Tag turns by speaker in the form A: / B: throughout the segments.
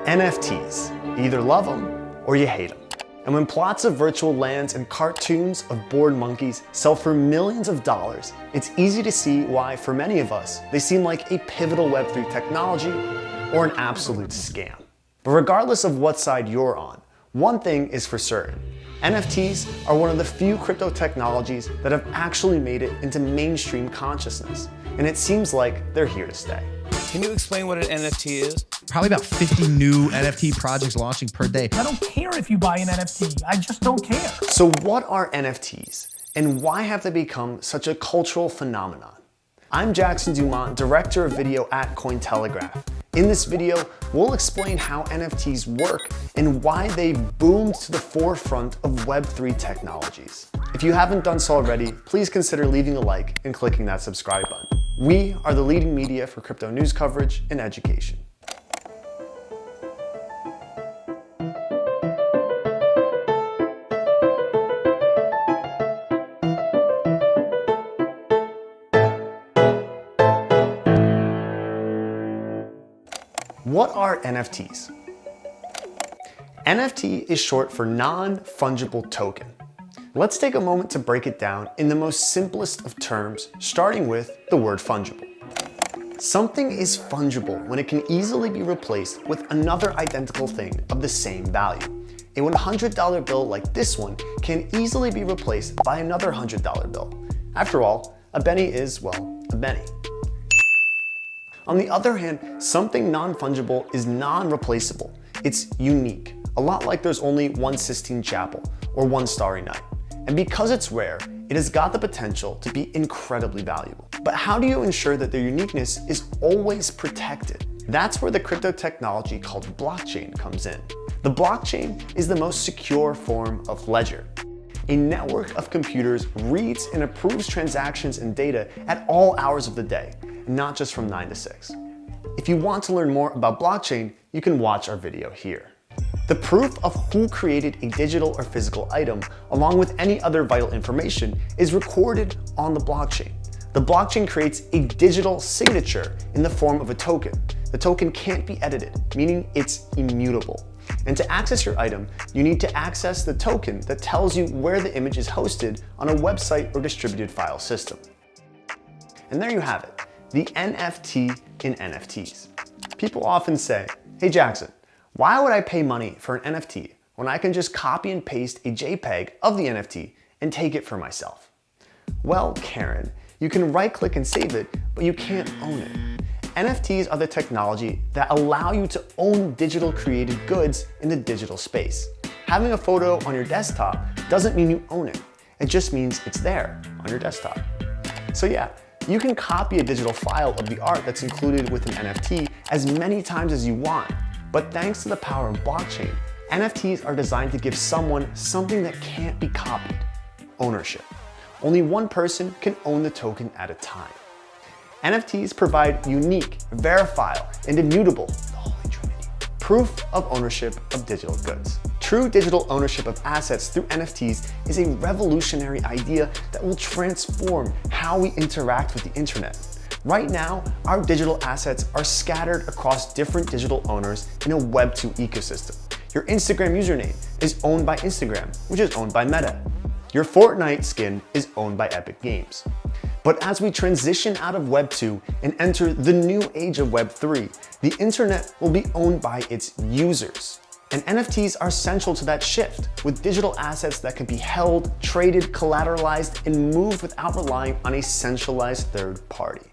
A: NFTs. You either love them or you hate them. And when plots of virtual lands and cartoons of bored monkeys sell for millions of dollars, it's easy to see why, for many of us, they seem like a pivotal Web3 technology or an absolute scam. But regardless of what side you're on, one thing is for certain. NFTs are one of the few crypto technologies that have actually made it into mainstream consciousness. And it seems like they're here to stay.
B: Can you explain what an NFT is?
C: Probably about 50 new NFT projects launching per day.
D: I don't care if you buy an NFT. I just don't care.
A: So what are NFTs and why have they become such a cultural phenomenon? I'm Jackson Dumont, Director of Video at Cointelegraph. In this video, we'll explain how NFTs work and why they boomed to the forefront of Web3 technologies. If you haven't done so already, please consider leaving a like and clicking that subscribe button. We are the leading media for crypto news coverage and education. What are NFTs? NFT is short for non-fungible token. Let's take a moment to break it down in the most simplest of terms, starting with the word fungible. Something is fungible when it can easily be replaced with another identical thing of the same value. A $100 bill like this one can easily be replaced by another $100 bill. After all, a penny is, well, a penny. On the other hand, something non-fungible is non-replaceable. It's unique, a lot like there's only one Sistine Chapel or one Starry Night. And because it's rare, it has got the potential to be incredibly valuable. But how do you ensure that their uniqueness is always protected? That's where the crypto technology called blockchain comes in. The blockchain is the most secure form of ledger. A network of computers reads and approves transactions and data at all hours of the day, not just from 9 to 6. If you want to learn more about blockchain, you can watch our video here. The proof of who created a digital or physical item, along with any other vital information, is recorded on the blockchain. The blockchain creates a digital signature in the form of a token. The token can't be edited, meaning it's immutable. And to access your item, you need to access the token that tells you where the image is hosted on a website or distributed file system. And there you have it, the NFT in NFTs. People often say, hey Jackson, why would I pay money for an NFT when I can just copy and paste a JPEG of the NFT and take it for myself? Well, Karen, you can right-click and save it, but you can't own it. NFTs are the technology that allow you to own digital created goods in the digital space. Having a photo on your desktop doesn't mean you own it. It just means it's there on your desktop. So yeah, you can copy a digital file of the art that's included with an NFT as many times as you want. But thanks to the power of blockchain, NFTs are designed to give someone something that can't be copied: ownership. Only one person can own the token at a time. NFTs provide unique, verifiable, and immutable, the holy trinity, proof of ownership of digital goods. True digital ownership of assets through NFTs is a revolutionary idea that will transform how we interact with the internet. Right now, our digital assets are scattered across different digital owners in a Web2 ecosystem. Your Instagram username is owned by Instagram, which is owned by Meta. Your Fortnite skin is owned by Epic Games. But as we transition out of Web 2 and enter the new age of Web 3, the internet will be owned by its users. And NFTs are central to that shift, with digital assets that can be held, traded, collateralized, and moved without relying on a centralized third party.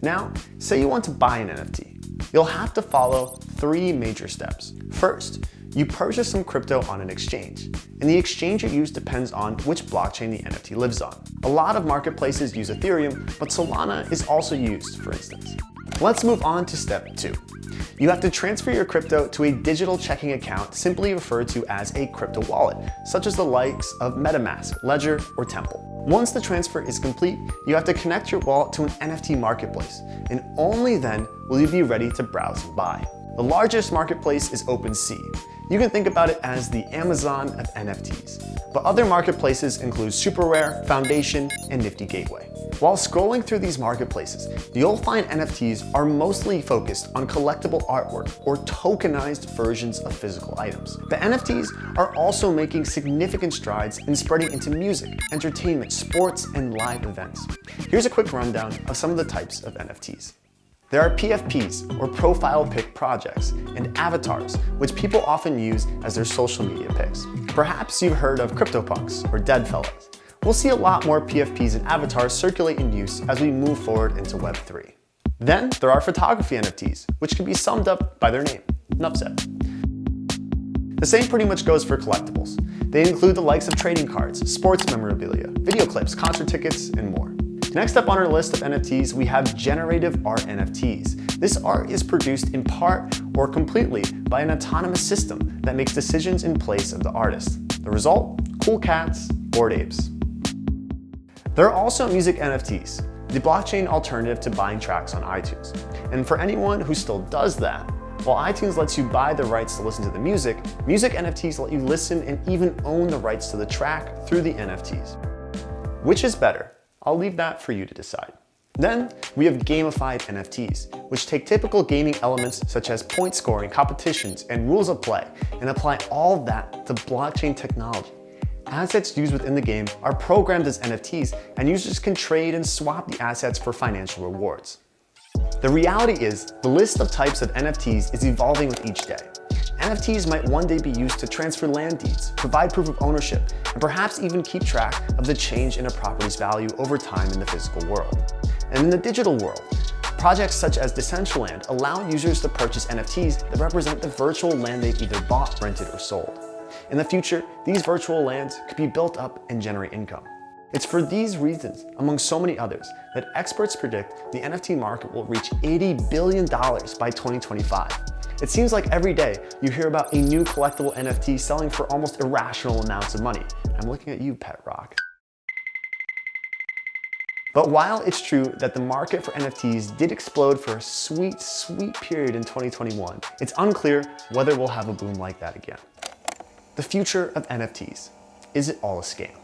A: Now, say you want to buy an NFT. You'll have to follow 3 major steps. First, you purchase some crypto on an exchange, and the exchange you use depends on which blockchain the NFT lives on. A lot of marketplaces use Ethereum, but Solana is also used, for instance. Let's move on to step 2. You have to transfer your crypto to a digital checking account, simply referred to as a crypto wallet, such as the likes of MetaMask, Ledger, or Temple. Once the transfer is complete, you have to connect your wallet to an NFT marketplace, and only then will you be ready to browse and buy. The largest marketplace is OpenSea. You can think about it as the Amazon of NFTs. But other marketplaces include SuperRare, Foundation, and Nifty Gateway. While scrolling through these marketplaces, you'll find NFTs are mostly focused on collectible artwork or tokenized versions of physical items. The NFTs are also making significant strides in spreading into music, entertainment, sports, and live events. Here's a quick rundown of some of the types of NFTs. There are PFPs, or profile pic projects, and avatars, which people often use as their social media pics. Perhaps you've heard of CryptoPunks or Deadfellas. We'll see a lot more PFPs and avatars circulate in use as we move forward into Web3. Then there are photography NFTs, which can be summed up by their name, enough said. The same pretty much goes for collectibles. They include the likes of trading cards, sports memorabilia, video clips, concert tickets, and more. Next up on our list of NFTs, we have generative art NFTs. This art is produced in part or completely by an autonomous system that makes decisions in place of the artist. The result? Cool cats, bored apes. There are also music NFTs, the blockchain alternative to buying tracks on iTunes. And for anyone who still does that, while iTunes lets you buy the rights to listen to the music, music NFTs let you listen and even own the rights to the track through the NFTs. Which is better? I'll leave that for you to decide. Then we have gamified NFTs, which take typical gaming elements such as point scoring, competitions, and rules of play, and apply all of that to blockchain technology. Assets used within the game are programmed as NFTs, and users can trade and swap the assets for financial rewards. The reality is, the list of types of NFTs is evolving with each day. NFTs might one day be used to transfer land deeds, provide proof of ownership, and perhaps even keep track of the change in a property's value over time in the physical world. And in the digital world, projects such as Decentraland allow users to purchase NFTs that represent the virtual land they've either bought, rented, or sold. In the future, these virtual lands could be built up and generate income. It's for these reasons, among so many others, that experts predict the NFT market will reach $80 billion by 2025. It seems like every day you hear about a new collectible NFT selling for almost irrational amounts of money. I'm looking at you, Pet Rock. But while it's true that the market for NFTs did explode for a sweet period in 2021, it's unclear whether we'll have a boom like that again. The future of NFTs. Is it all a scam?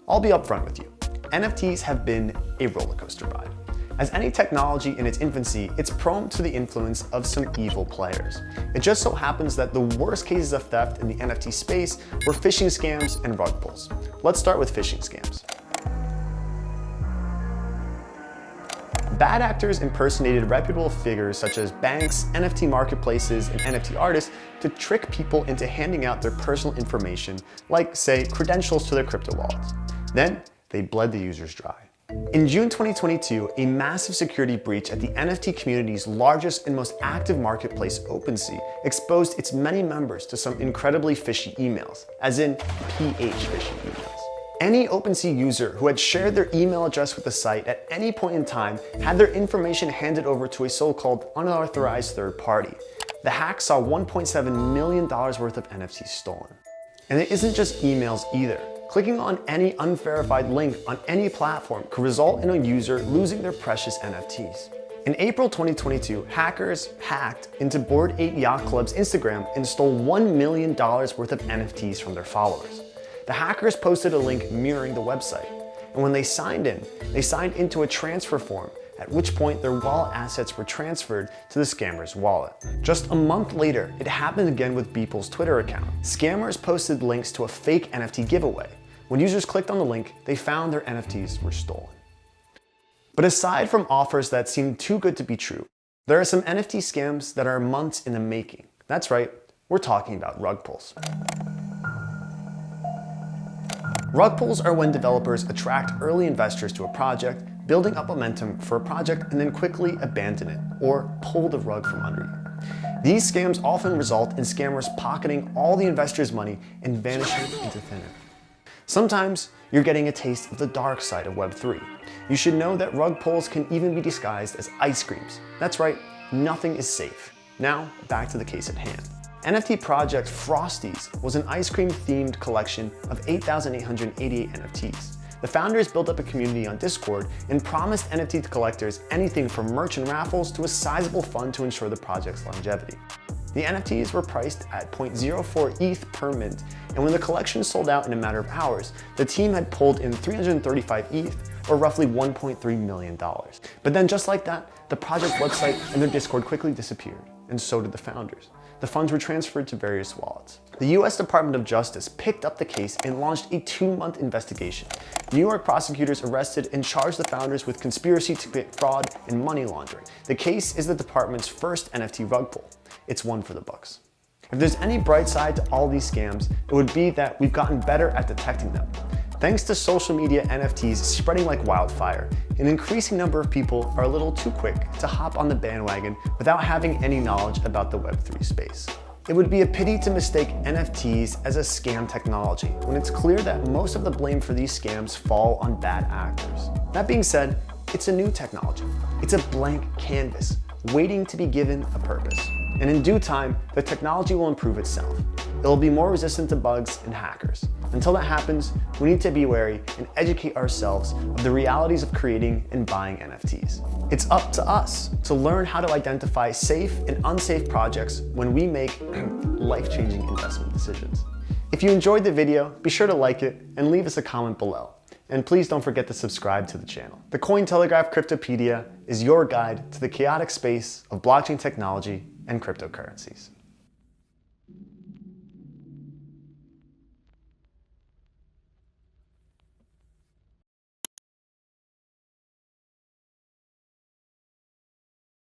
A: I'll be upfront with you. NFTs have been a roller coaster ride. As any technology in its infancy, it's prone to the influence of some evil players. It just so happens that the worst cases of theft in the NFT space were phishing scams and rug pulls. Let's start with phishing scams. Bad actors impersonated reputable figures such as banks, NFT marketplaces, and NFT artists to trick people into handing out their personal information, like, say, credentials to their crypto wallets. Then, they bled the users dry. In June 2022, a massive security breach at the NFT community's largest and most active marketplace, OpenSea, exposed its many members to some incredibly fishy emails, as in PH phishing emails. Any OpenSea user who had shared their email address with the site at any point in time had their information handed over to a so-called unauthorized third party. The hack saw $1.7 million worth of NFTs stolen. And it isn't just emails either. Clicking on any unverified link on any platform could result in a user losing their precious NFTs. In April 2022, hackers hacked into Bored Ape Yacht Club's Instagram and stole $1 million worth of NFTs from their followers. The hackers posted a link mirroring the website, and when they signed into a transfer form, at which point their wallet assets were transferred to the scammer's wallet. Just a month later, it happened again with Beeple's Twitter account. Scammers posted links to a fake NFT giveaway. When users clicked on the link, they found their NFTs were stolen. But aside from offers that seem too good to be true, there are some NFT scams that are months in the making. That's right, we're talking about rug pulls. Rug pulls are when developers attract early investors to a project, building up momentum for a project and then quickly abandon it or pull the rug from under you. These scams often result in scammers pocketing all the investors' money and vanishing into thin air. Sometimes you're getting a taste of the dark side of Web3. You should know that rug pulls can even be disguised as ice creams. That's right, nothing is safe. Now, back to the case at hand. NFT project Frosties was an ice cream themed collection of 8,888 NFTs. The founders built up a community on Discord and promised NFT collectors anything from merch and raffles to a sizable fund to ensure the project's longevity. The NFTs were priced at 0.04 ETH per mint, and when the collection sold out in a matter of hours, the team had pulled in 335 ETH, or roughly $1.3 million. But then just like that, the project website and their Discord quickly disappeared, and so did the founders. The funds were transferred to various wallets. The US Department of Justice picked up the case and launched a 2-month investigation. New York prosecutors arrested and charged the founders with conspiracy to commit fraud and money laundering. The case is the department's first NFT rug pull. It's one for the books. If there's any bright side to all these scams, it would be that we've gotten better at detecting them. Thanks to social media NFTs spreading like wildfire, an increasing number of people are a little too quick to hop on the bandwagon without having any knowledge about the Web3 space. It would be a pity to mistake NFTs as a scam technology when it's clear that most of the blame for these scams fall on bad actors. That being said, it's a new technology. It's a blank canvas waiting to be given a purpose. And in due time, the technology will improve itself. It will be more resistant to bugs and hackers. Until that happens, we need to be wary and educate ourselves of the realities of creating and buying NFTs. It's up to us to learn how to identify safe and unsafe projects when we make life-changing investment decisions. If you enjoyed the video, be sure to like it and leave us a comment below. And please don't forget to subscribe to the channel. The Cointelegraph Cryptopedia is your guide to the chaotic space of blockchain technology and cryptocurrencies.